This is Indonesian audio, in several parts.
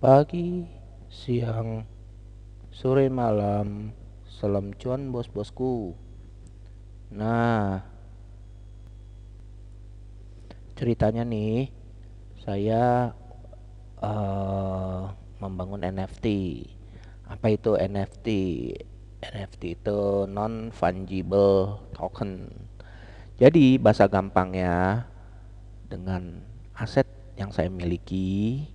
Pagi, siang, sore, malam, salam cuan bos-bosku. Nah, ceritanya nih, saya membangun NFT. Apa itu NFT? NFT itu non fungible token. Jadi bahasa gampangnya, dengan aset yang saya miliki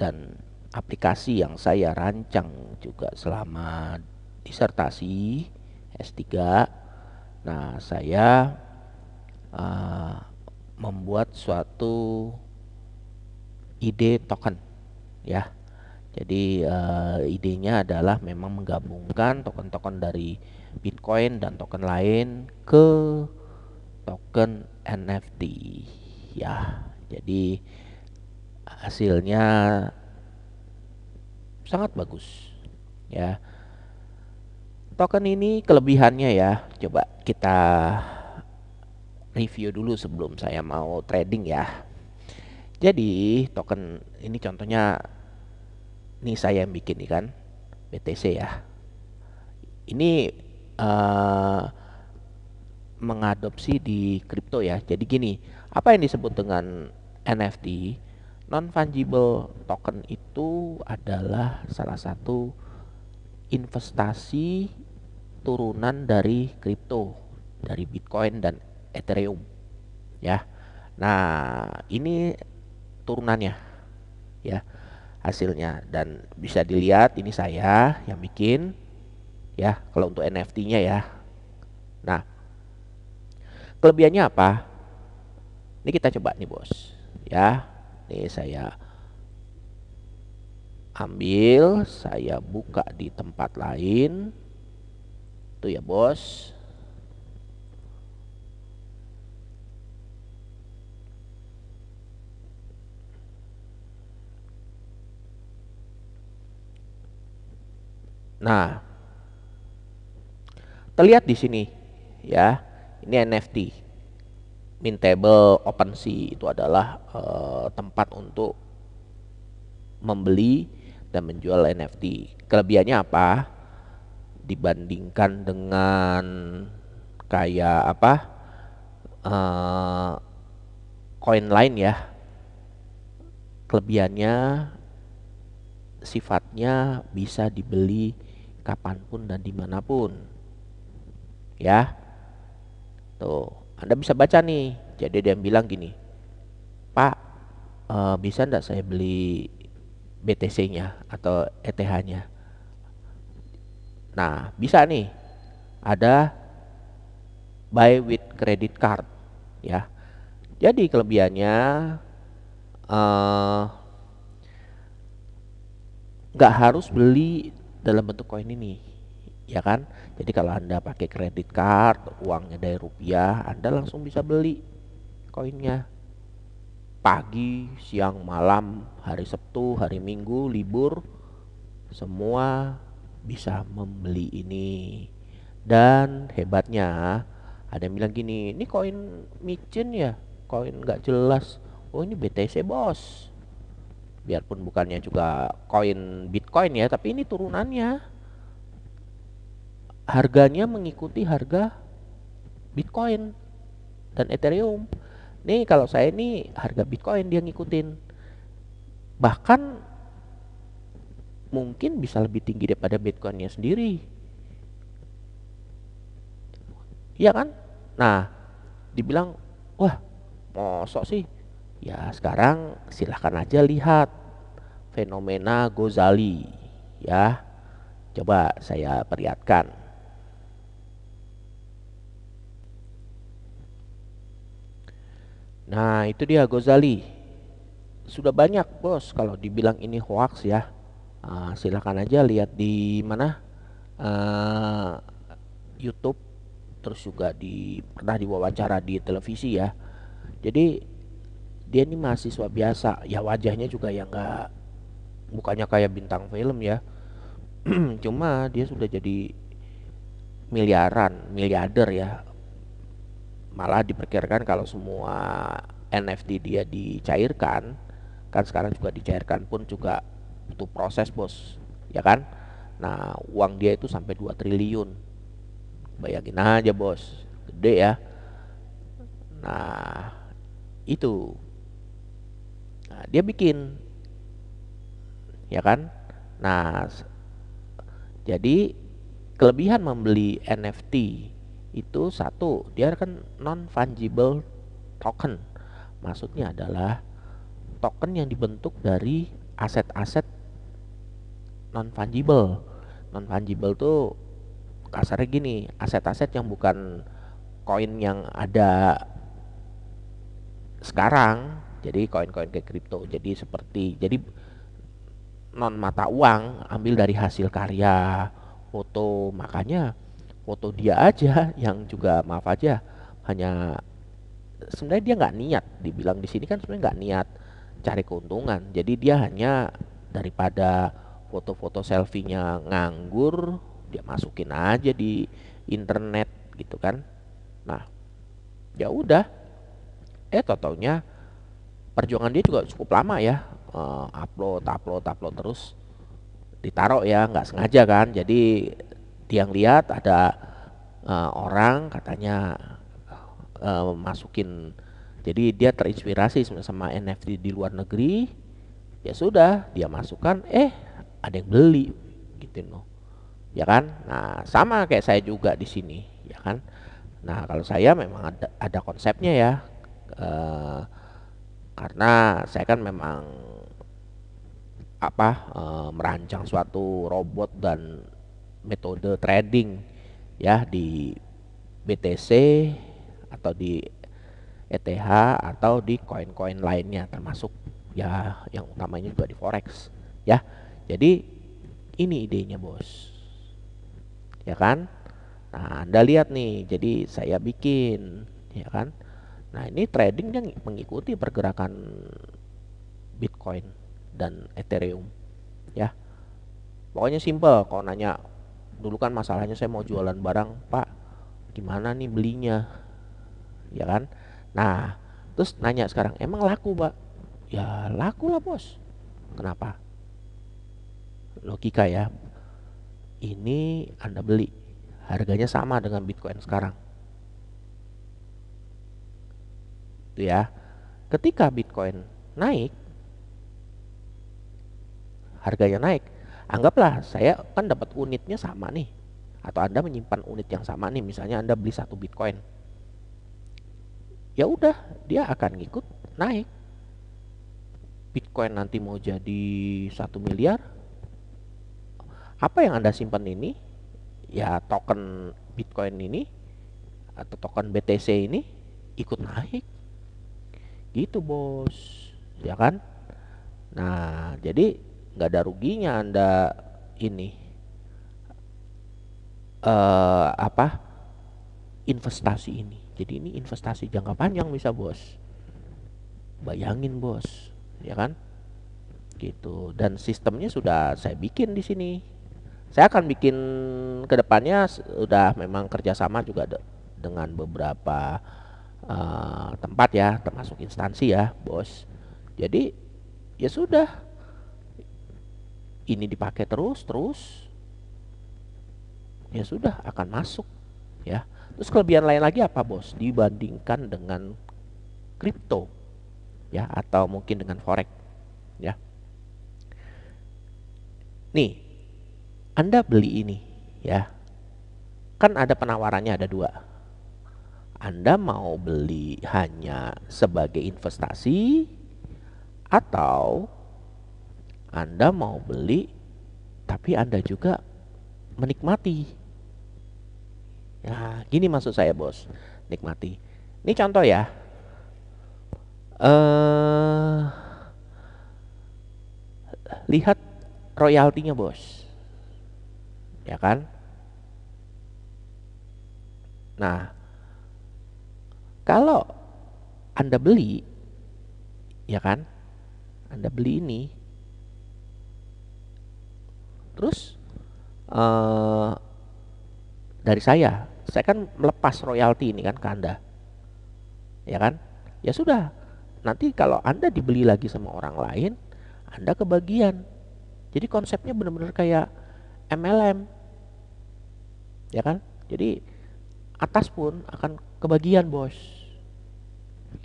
dan aplikasi yang saya rancang juga selama disertasi S3. Nah, saya uh, membuat suatu ide token ya. Jadi idenya adalah memang menggabungkan token-token dari Bitcoin dan token lain ke token NFT ya. Jadi hasilnya sangat bagus ya. Token ini kelebihannya ya, coba kita review dulu sebelum saya mau trading ya. Jadi token ini contohnya, ini saya yang bikin nih kan, BTC ya. Ini uh, mengadopsi di kripto ya. Jadi gini, apa yang disebut dengan NFT? Non fungible token itu adalah salah satu investasi turunan dari kripto, dari Bitcoin dan Ethereum ya. Nah, ini turunannya ya, hasilnya, dan bisa dilihat ini saya yang bikin ya kalau untuk NFT-nya ya. Nah, kelebihannya apa? Ini kita coba nih bos ya. Nih saya ambil, saya buka di tempat lain tuh ya bos. Nah, terlihat di sini ya, ini NFT, Mintable OpenSea. Itu adalah tempat untuk membeli dan menjual NFT. Kelebihannya apa dibandingkan dengan kayak apa eh, koin lain ya? Kelebihannya sifatnya bisa dibeli kapanpun dan dimanapun ya. Tuh, Anda bisa baca nih. Jadi dia bilang gini, Pak, bisa enggak saya beli BTC-nya atau ETH-nya? Nah, bisa nih. Ada buy with credit card ya. Jadi kelebihannya eh, nggak harus beli dalam bentuk koin ini, ya kan? Jadi kalau Anda pakai kredit card, uangnya dari rupiah, Anda langsung bisa beli koinnya. Pagi, siang, malam, hari Sabtu, hari Minggu, libur, semua bisa membeli ini. Dan hebatnya, ada yang bilang gini, ini koin micin ya, koin nggak jelas. Oh, ini BTC bos. Biarpun bukannya juga koin Bitcoin ya, tapi ini turunannya. Harganya mengikuti harga Bitcoin dan Ethereum. Nih kalau saya ini harga Bitcoin dia ngikutin. Bahkan mungkin bisa lebih tinggi daripada Bitcoinnya sendiri. Iya kan? Nah, dibilang, wah, mosok sih? Ya sekarang silahkan aja lihat fenomena Gozali ya. Coba saya perlihatkan. Nah, itu dia Gozali. Sudah banyak bos kalau dibilang ini hoax ya. Silahkan aja lihat di mana, uh, YouTube, terus juga pernah diwawancara di televisi ya. Jadi dia ini mahasiswa biasa ya, wajahnya juga ya nggak, bukannya kayak bintang film ya. Cuma dia sudah jadi miliarder ya. Malah diperkirakan kalau semua NFT dia dicairkan, kan sekarang juga dicairkan pun juga butuh proses bos, ya kan. Nah uang dia itu sampai 2 triliun, bayangin aja bos, gede ya. Nah itu, nah, dia bikin, ya kan. Nah jadi kelebihan membeli NFT itu satu, dia kan non fungible token. Maksudnya adalah token yang dibentuk dari aset-aset non fungible. Non fungible tuh kasarnya gini, aset-aset yang bukan koin yang ada sekarang. Jadi koin-koin kayak kripto. Jadi non mata uang, ambil dari hasil karya, foto. Makanya foto dia aja yang juga maaf aja hanya, sebenarnya dia nggak niat, dibilang di sini kan sebenarnya nggak niat cari keuntungan. Jadi dia hanya daripada foto-foto selfie-nya nganggur, dia masukin aja di internet gitu kan. Nah, ya udah, taunya perjuangan dia juga cukup lama ya. Upload terus ditaruh ya, nggak sengaja kan. Jadi dia lihat ada orang katanya masukin, jadi dia terinspirasi sama NFT di luar negeri, ya sudah dia masukkan, ada yang beli gitu loh, ya kan. Nah sama kayak saya juga di sini, ya kan. Nah kalau saya memang ada konsepnya ya, eh, karena saya kan memang merancang suatu robot dan metode trading ya di BTC atau di ETH atau di koin-koin lainnya, termasuk ya yang utamanya juga di forex ya. Jadi ini idenya bos, ya kan. Nah Anda lihat nih, jadi saya bikin, ya kan. Nah ini tradingnya mengikuti pergerakan Bitcoin dan Ethereum ya. Pokoknya simple. Kalau nanya dulu kan masalahnya, saya mau jualan barang pak, gimana nih belinya, ya kan. Nah terus nanya sekarang, emang laku pak? Ya laku lah bos. Kenapa? Logika ya. Ini Anda beli, harganya sama dengan Bitcoin sekarang itu ya. Ketika Bitcoin naik, harganya naik, anggaplah saya kan dapat unitnya sama nih, atau Anda menyimpan unit yang sama nih, misalnya Anda beli 1 Bitcoin, ya udah dia akan ngikut naik. Bitcoin nanti mau jadi 1 miliar, apa yang Anda simpan ini, ya token Bitcoin ini atau token BTC ini ikut naik gitu bos, ya kan. Nah jadi nggak ada ruginya Anda ini apa investasi ini. Jadi ini investasi jangka panjang bisa bos, bayangin bos, ya kan gitu. Dan sistemnya sudah saya bikin di sini. Saya akan bikin kedepannya, sudah memang kerjasama juga dengan beberapa tempat ya, termasuk instansi ya bos. Jadi ya sudah, ini dipakai terus ya sudah akan masuk ya. Terus kelebihan lain lagi apa bos dibandingkan dengan kripto ya, atau mungkin dengan forex ya. Nih Anda beli ini ya, kan ada penawarannya, ada dua. Anda mau beli hanya sebagai investasi, atau Anda mau beli tapi Anda juga menikmati. Ya gini maksud saya bos, nikmati. Ini contoh ya, lihat royaltinya bos, ya kan. Nah kalau Anda beli, ya kan, Anda beli ini terus dari saya kan melepas royalti ini kan ke Anda, ya kan. Ya sudah, nanti kalau Anda dibeli lagi sama orang lain, Anda kebagian Jadi konsepnya benar-benar kayak MLM, ya kan? Jadi atas pun akan kebagian, bos.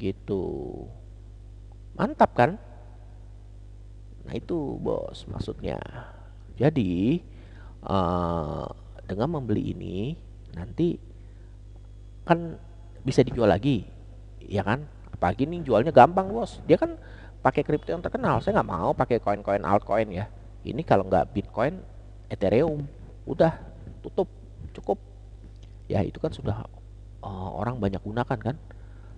Gitu. Mantap kan? Nah itu bos maksudnya. Jadi eh, dengan membeli ini nanti kan bisa dijual lagi, ya kan? Apalagi nih jualnya gampang bos. Dia kan pakai kripto yang terkenal. Saya nggak mau pakai koin-koin altcoin ya. Ini kalau nggak Bitcoin, Ethereum, udah tutup, cukup. Ya itu kan sudah orang banyak gunakan kan.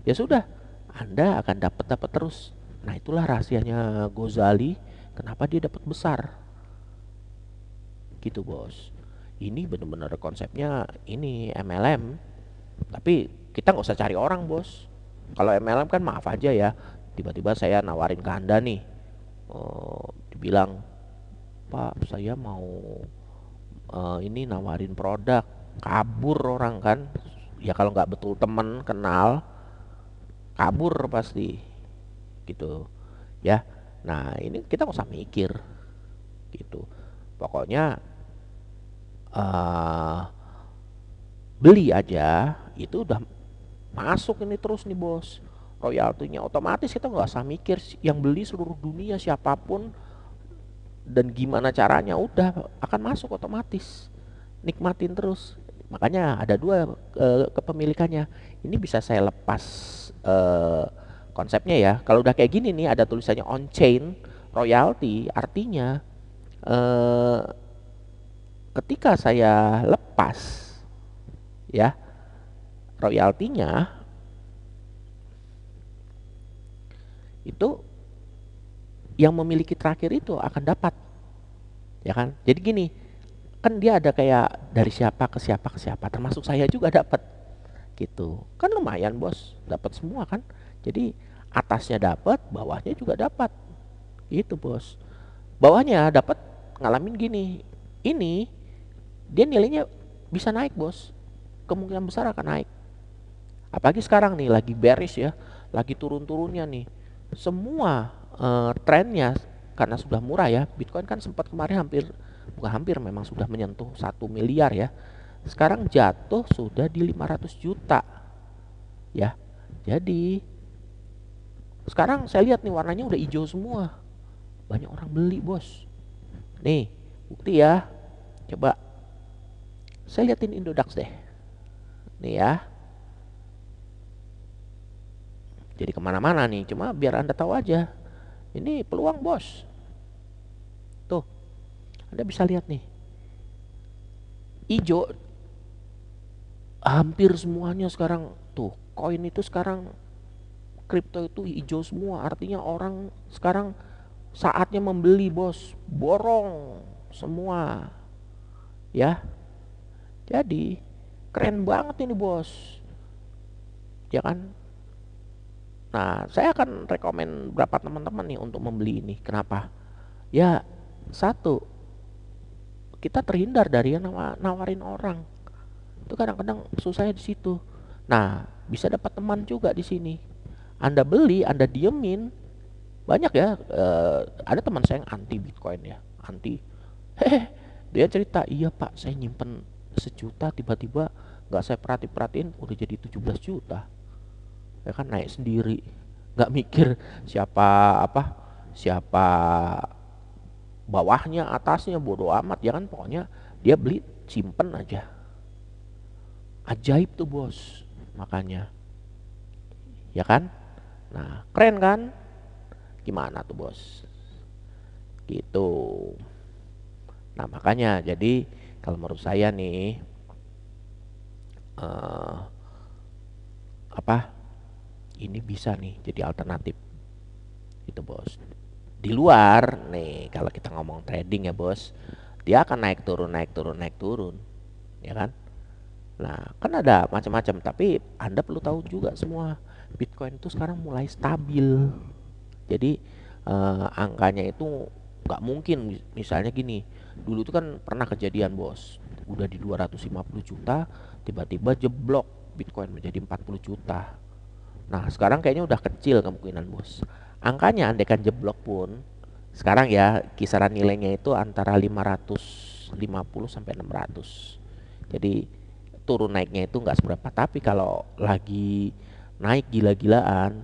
Ya sudah, Anda akan dapat terus. Nah itulah rahasianya Gozali. Kenapa dia dapat besar? Gitu bos. Ini bener-bener konsepnya ini MLM. Tapi kita nggak usah cari orang bos. Kalau MLM kan maaf aja ya. Tiba-tiba saya nawarin ke Anda nih. Dibilang, Pak saya mau ini nawarin produk. Kabur orang kan. Ya kalau nggak betul temen kenal, kabur pasti. Gitu ya. Nah ini kita nggak usah mikir gitu. Pokoknya uh, beli aja itu udah masuk ini terus nih bos, royaltinya otomatis. Kita nggak usah mikir yang beli seluruh dunia siapapun dan gimana caranya, udah akan masuk otomatis, nikmatin terus. Makanya ada dua kepemilikannya. Ini bisa saya lepas konsepnya ya. Kalau udah kayak gini nih ada tulisannya on chain royalty, artinya eh, ketika saya lepas ya royaltinya itu yang memiliki terakhir itu akan dapat, ya kan? Jadi gini, kan dia ada kayak dari siapa ke siapa ke siapa, termasuk saya juga dapat gitu. Kan lumayan bos, dapat semua kan. Jadi atasnya dapat, bawahnya juga dapat. Gitu bos. Bawahnya dapat ngalamin gini. Ini dia nilainya bisa naik bos. Kemungkinan besar akan naik. Apalagi sekarang nih lagi bearish ya, lagi turun-turunnya nih. Semua trennya karena sudah murah ya. Bitcoin kan sempat kemarin hampir, bukan hampir, memang sudah menyentuh 1 miliar ya. Sekarang jatuh sudah di 500 juta ya. Jadi sekarang saya lihat nih warnanya udah hijau semua. Banyak orang beli bos. Nih bukti ya. Coba saya liatin Indodax deh. Nih ya. Jadi kemana-mana nih, cuma biar Anda tahu aja. Ini peluang bos. Tuh, Anda bisa lihat nih. Ijo hampir semuanya sekarang. Tuh, koin itu sekarang, kripto itu hijau semua. Artinya orang sekarang saatnya membeli bos. Borong semua. Ya. Jadi keren banget ini bos. Ya kan? Nah, saya akan rekomen berapa teman-teman nih untuk membeli ini. Kenapa? Ya, satu, kita terhindar dari yang nawarin orang. Itu kadang-kadang susahnya di situ. Nah, bisa dapat teman juga di sini. Anda beli, Anda diemin. Banyak ya, ada teman saya yang anti Bitcoin ya, anti. Dia cerita, iya Pak, saya nyimpen 1 juta, tiba-tiba nggak saya perhatiin udah jadi 17 juta. Ya kan naik sendiri, nggak mikir siapa siapa bawahnya atasnya, bodo amat ya kan. Pokoknya dia beli simpen aja. Ajaib tuh bos, makanya ya kan. Nah keren kan, gimana tuh bos gitu. Nah makanya jadi kalau menurut saya nih eh, apa ini bisa nih jadi alternatif itu bos. Di luar nih kalau kita ngomong trading ya bos, dia akan naik turun naik turun naik turun, ya kan. Nah kan ada macam-macam, tapi Anda perlu tahu juga semua Bitcoin itu sekarang mulai stabil. Jadi angkanya itu nggak mungkin misalnya gini. Dulu itu kan pernah kejadian bos, udah di 250 juta tiba-tiba jeblok Bitcoin menjadi 40 juta. Nah sekarang kayaknya udah kecil kemungkinan bos. Angkanya andaikan jeblok pun Sekarang ya kisaran nilainya itu antara 550 sampai 600. Jadi turun naiknya itu nggak seberapa. Tapi kalau lagi naik gila-gilaan,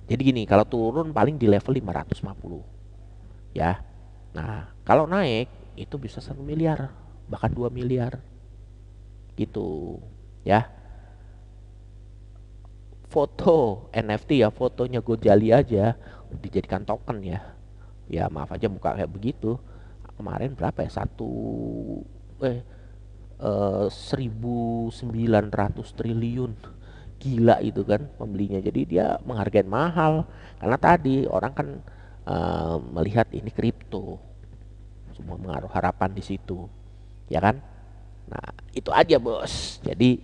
jadi gini, kalau turun paling di level 550 ya. Nah, kalau naik itu bisa 1 miliar, bahkan 2 miliar gitu ya. Foto NFT ya, fotonya Gojali aja dijadikan token ya. Ya maaf aja muka kayak begitu. Kemarin berapa ya? 1.900 triliun. Gila itu kan pembelinya. Jadi dia menghargai mahal karena tadi orang kan melihat ini kripto. Semua mengaruh harapan di situ. Ya kan? Nah, itu aja, Bos. Jadi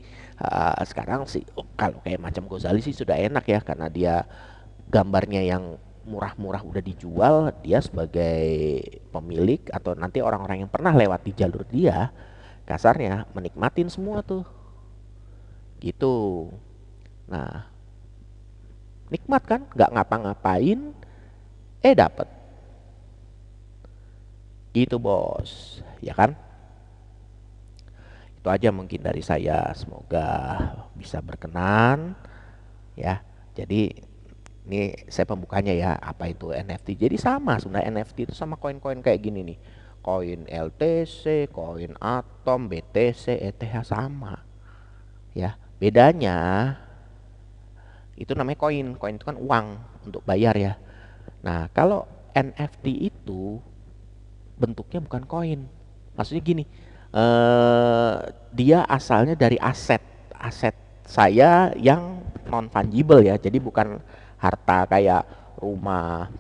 sekarang sih kalau kayak macam Gozali sih sudah enak ya karena dia gambarnya yang murah-murah udah dijual, dia sebagai pemilik atau nanti orang-orang yang pernah lewat di jalur dia kasarnya menikmatin semua tuh gitu. Nah, nikmat kan, nggak ngapa-ngapain dapat gitu, Bos, ya kan. Itu aja mungkin dari saya, semoga bisa berkenan ya. Jadi ini saya pembukanya ya, apa itu NFT. Jadi sama sebenarnya NFT itu sama koin-koin kayak gini nih. Koin LTC, koin Atom, BTC, ETH sama. Ya, bedanya itu namanya koin. Koin itu kan uang untuk bayar ya. Nah, kalau NFT itu bentuknya bukan koin. Maksudnya gini, dia asalnya dari aset. Aset saya yang non fungible ya. Jadi bukan harta kayak rumah.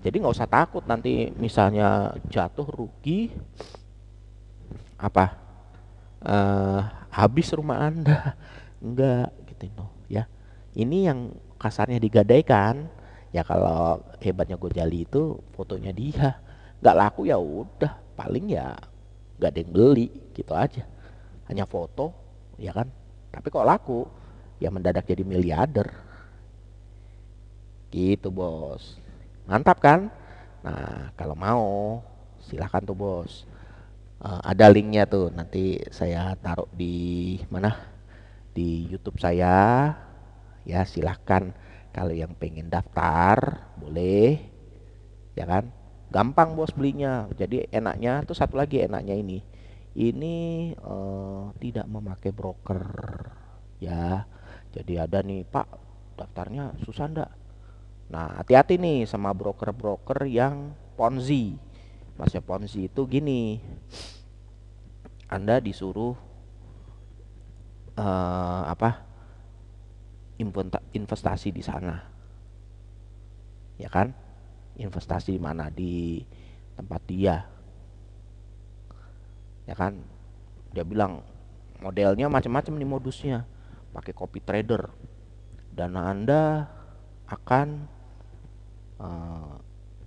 Jadi nggak usah takut nanti misalnya jatuh rugi apa eh habis rumah Anda. Enggak gitu no, ya. Ini yang kasarnya digadaikan ya, kalau hebatnya Gojali itu fotonya dia. Nggak laku ya udah, paling ya nggak ada yang beli gitu aja. Hanya foto ya kan. Tapi kok laku ya mendadak jadi miliarder gitu, Bos. Mantap kan? Nah, kalau mau silahkan tuh, Bos. Ada linknya tuh, nanti saya taruh di mana, di YouTube saya ya. Silahkan kalau yang pengen daftar boleh ya kan. Gampang, Bos, belinya. Jadi enaknya tuh satu lagi, enaknya ini tidak memakai broker ya. Jadi ada nih, Pak, daftarnya susah ndak? Nah, hati-hati nih sama broker-broker yang Ponzi. Masnya Ponzi itu gini, Anda disuruh apa, investasi di sana, ya kan? Investasi di mana, di tempat dia, ya kan? Dia bilang modelnya macam-macam nih modusnya, pakai copy trader. Dana Anda akan eh,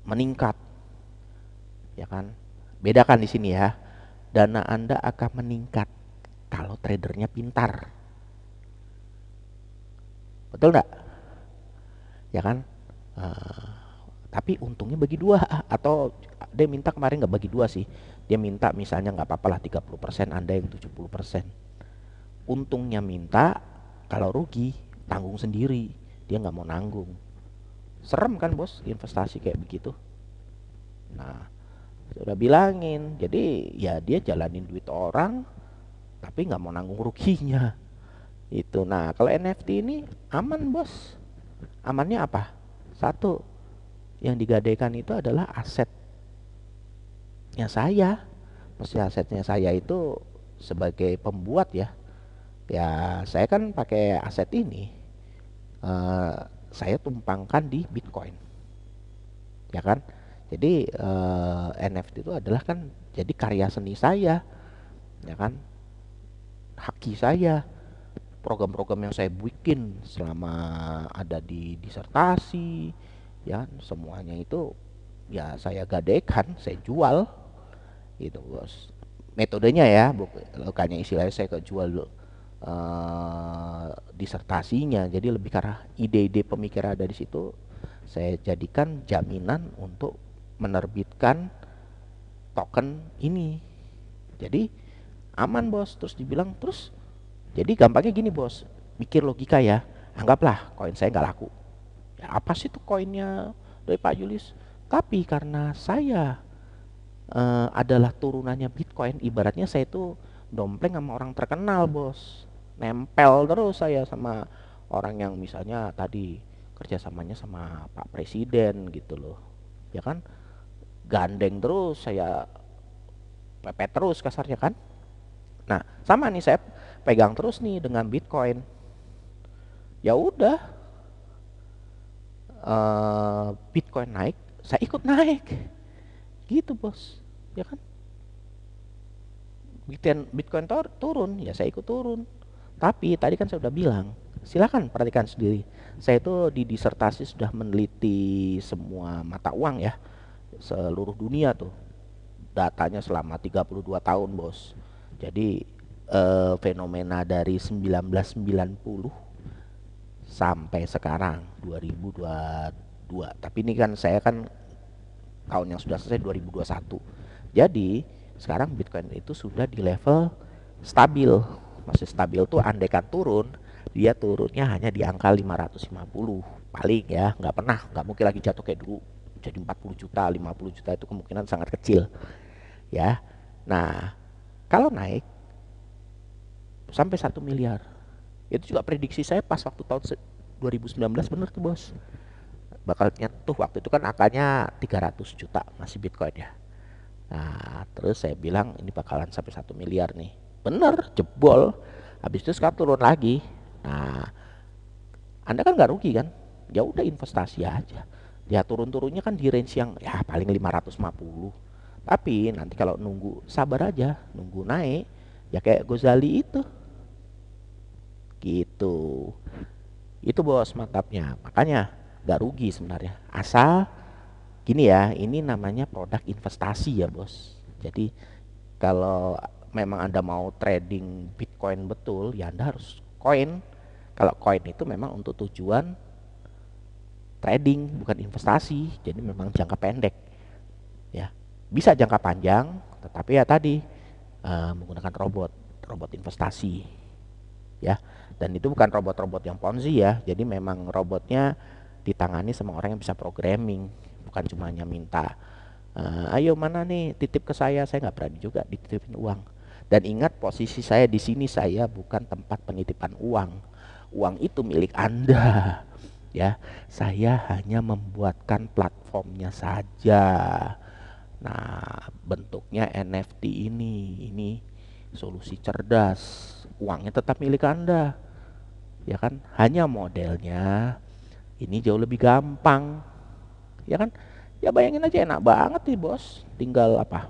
meningkat, ya kan? Bedakan di sini ya, dana Anda akan meningkat kalau tradernya pintar, betul nggak? Ya kan? Eh, tapi untungnya bagi dua, atau dia minta kemarin nggak bagi dua sih, dia minta misalnya nggak apa-apa lah 30%, Anda yang 70%. Untungnya minta, kalau rugi tanggung sendiri, dia nggak mau nanggung. Serem kan, Bos, investasi kayak begitu. Nah, sudah bilangin, jadi ya dia jalanin duit orang tapi nggak mau nanggung ruginya itu. Nah, kalau NFT ini aman, Bos. Amannya apa? Satu, yang digadaikan itu adalah asetnya saya. Mesti asetnya saya itu sebagai pembuat ya. Ya, saya kan pakai aset ini, eh, saya tumpangkan di Bitcoin, ya kan? Jadi NFT itu adalah kan jadi karya seni saya, ya kan? Haki saya, program-program yang saya bikin selama ada di disertasi, ya semuanya itu ya saya gadaikan, saya jual gitu, Bos. Metodenya ya, bukannya istilahnya saya kejual disertasinya. Jadi lebih karena ide-ide pemikir ada di situ saya jadikan jaminan untuk menerbitkan token ini. Jadi aman bos. Terus dibilang terus, jadi gampangnya gini bos, mikir logika ya. Anggaplah koin saya nggak laku. Ya, apa sih tuh koinnya dari Pak Julius? Tapi karena saya adalah turunannya Bitcoin, ibaratnya saya itu dompleng sama orang terkenal bos. Nempel terus saya sama orang yang misalnya tadi kerjasamanya sama Pak Presiden gitu loh. Ya kan, gandeng terus saya, pepet terus kasarnya kan. Nah sama nih, saya pegang terus nih dengan Bitcoin. Ya udah, Bitcoin naik, saya ikut naik gitu bos, ya kan. Bitcoin turun, ya saya ikut turun. Tapi tadi kan saya udah bilang, silakan perhatikan sendiri. Saya itu di disertasi sudah meneliti semua mata uang ya, seluruh dunia tuh. Datanya selama 32 tahun, Bos. Jadi fenomena dari 1990 sampai sekarang 2022. Tapi ini kan saya kan tahun yang sudah selesai 2021. Jadi sekarang Bitcoin itu sudah di level stabil. Masih stabil tuh andaikan turun, dia turunnya hanya di angka 550 paling ya, nggak mungkin lagi jatuh kayak dulu jadi 40 juta, 50 juta, itu kemungkinan sangat kecil ya. Nah, kalau naik sampai 1 miliar, itu juga prediksi saya pas waktu tahun 2019 bener tuh bos, bakal nyentuh. Waktu itu kan angkanya 300 juta masih Bitcoin ya. Nah, terus saya bilang ini bakalan sampai 1 miliar nih. Bener, jebol. Habis itu sekarang turun lagi. Nah, Anda kan nggak rugi kan? Ya udah, investasi aja. Ya turun-turunnya kan di range yang ya paling 550. Tapi nanti kalau nunggu, sabar aja, nunggu naik. Ya kayak Gozali itu. Gitu. Itu bos mantapnya. Makanya nggak rugi sebenarnya. Asal gini ya, ini namanya produk investasi ya bos. Jadi kalau memang Anda mau trading Bitcoin betul, ya Anda harus koin. Kalau koin itu memang untuk tujuan trading, bukan investasi. Jadi memang jangka pendek ya. Bisa jangka panjang, tetapi ya tadi menggunakan robot investasi ya. Dan itu bukan robot-robot yang Ponzi ya. Jadi memang robotnya ditangani sama orang yang bisa programming, bukan cuma hanya minta ayo mana nih titip ke saya nggak berani juga dititipin uang. Dan ingat, posisi saya di sini, saya bukan tempat penitipan uang. Uang itu milik Anda ya. Saya hanya membuatkan platformnya saja. Nah, bentuknya NFT ini solusi cerdas. Uangnya tetap milik Anda, ya kan? Hanya modelnya ini jauh lebih gampang, ya kan? Ya bayangin aja, enak banget nih bos. Tinggal apa?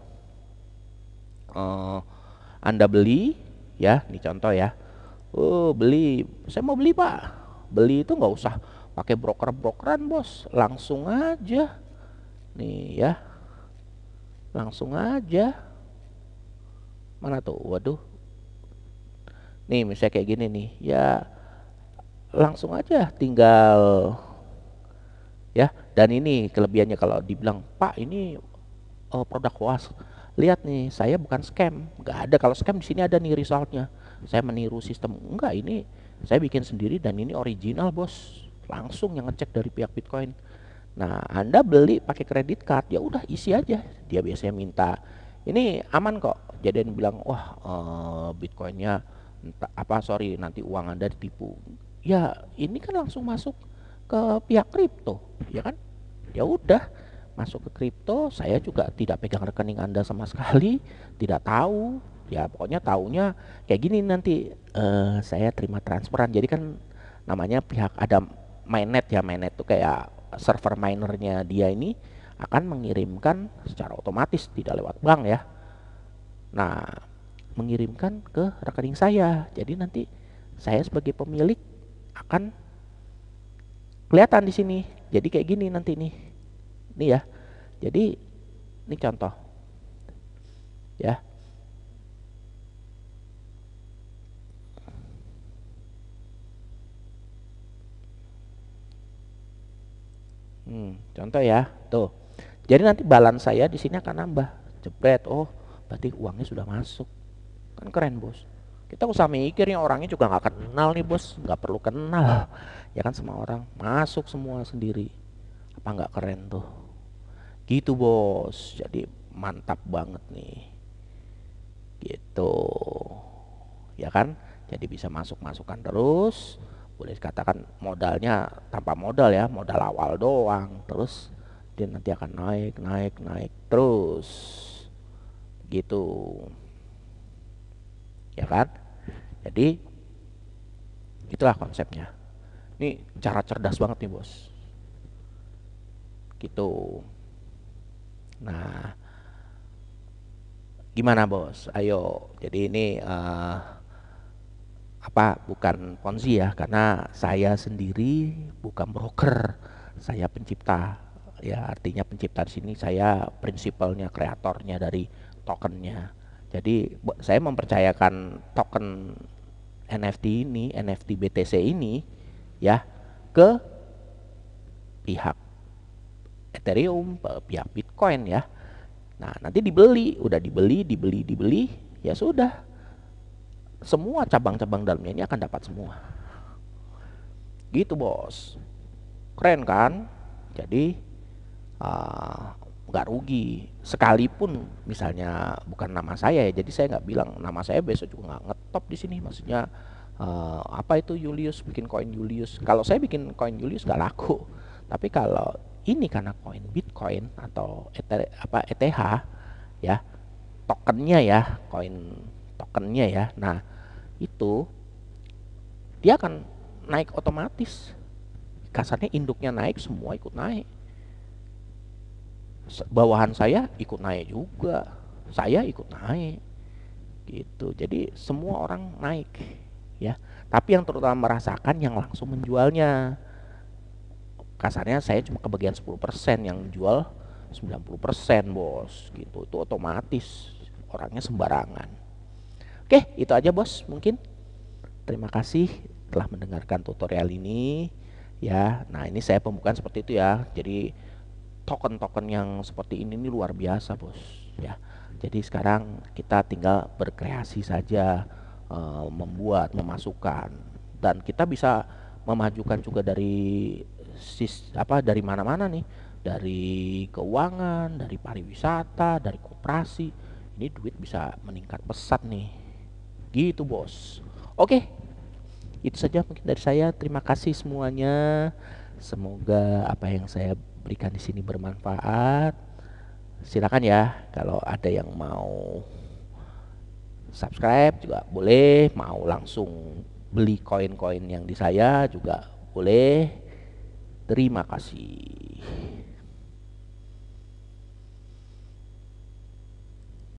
Anda beli, ya, ini contoh ya. Oh beli, saya mau beli pak. Beli itu nggak usah pakai broker-brokeran bos, langsung aja. Nih ya, langsung aja. Mana tuh? Waduh. Nih misalnya kayak gini nih, ya langsung aja tinggal ya. Dan ini kelebihannya kalau dibilang pak ini produk hoax. Lihat nih, saya bukan scam, nggak ada. Kalau scam di sini ada nih resultnya. Saya meniru sistem, enggak, ini saya bikin sendiri dan ini original bos. Langsung yang ngecek dari pihak Bitcoin. Nah, Anda beli pakai kredit card, ya udah isi aja. Dia biasanya minta, ini aman kok. Jadi dia bilang, wah Bitcoinnya sorry, nanti uang Anda ditipu. Ya, ini kan langsung masuk ke pihak kripto, ya kan? Ya udah, masuk ke kripto. Saya juga tidak pegang rekening Anda sama sekali, tidak tahu. Ya pokoknya taunya kayak gini nanti, saya terima transferan. Jadi kan namanya pihak ada mainnet ya. Mainnet tuh kayak server minernya dia ini akan mengirimkan secara otomatis, tidak lewat bank ya. Nah, mengirimkan ke rekening saya. Jadi nanti saya sebagai pemilik akan kelihatan di sini. Jadi kayak gini nanti nih. Nih ya. Jadi ini contoh ya. Contoh ya. Tuh. Jadi nanti balance saya di sini akan nambah. Jebret, oh berarti uangnya sudah masuk. Kan keren bos. Kita usah mikir nih, orangnya juga nggak kenal nih bos, nggak perlu kenal. Ya kan, semua orang masuk semua sendiri. Apa nggak keren tuh? Gitu bos. Jadi mantap banget nih. Gitu. Ya kan? Jadi bisa masuk-masukkan terus. Boleh dikatakan modalnya tanpa modal ya, modal awal doang. Terus dia nanti akan naik, naik, naik terus. Gitu. Ya kan? Jadi itulah konsepnya. Ini cara cerdas banget nih bos. Gitu. Nah, gimana bos? Ayo. Jadi ini apa, bukan ponzi ya, karena saya sendiri bukan broker, saya pencipta. Ya artinya pencipta di sini saya prinsipalnya, kreatornya dari tokennya. Jadi saya mempercayakan token NFT ini, NFT BTC ini ya, ke pihak Ethereum, pihak Bitcoin ya. Nah, nanti dibeli, udah dibeli, ya sudah. Semua cabang-cabang dalamnya ini akan dapat semua. Gitu, bos. Keren kan? Jadi nggak rugi. Sekalipun misalnya bukan nama saya ya, jadi saya nggak bilang nama saya, besok juga nggak ngetop di sini. Maksudnya apa itu Julius bikin koin Julius. Kalau saya bikin koin Julius nggak laku. Tapi kalau ini karena koin Bitcoin atau ETH ya, tokennya ya, koin tokennya ya. Nah, itu dia akan naik otomatis. Kasarnya induknya naik, semua ikut naik. Bawahan saya ikut naik juga, saya ikut naik gitu. Jadi semua orang naik ya. Tapi yang terutama merasakan yang langsung menjualnya. Kasarnya saya cuma kebagian 10%, yang jual 90% bos gitu. Itu otomatis orangnya sembarangan. Oke, itu aja bos mungkin. Terima kasih telah mendengarkan tutorial ini ya. Nah, ini saya pembukaan seperti itu ya. Jadi token-token yang seperti ini luar biasa bos ya. Jadi sekarang kita tinggal berkreasi saja, membuat, memasukkan, dan kita bisa memajukan juga dari dari mana-mana nih, dari keuangan, dari pariwisata, dari koperasi. Ini duit bisa meningkat pesat nih. Gitu bos. Oke, itu saja mungkin dari saya. Terima kasih semuanya. Semoga apa yang saya berikan di sini bermanfaat. Silakan ya, kalau ada yang mau subscribe juga boleh, mau langsung beli koin-koin yang di saya juga boleh. Terima kasih.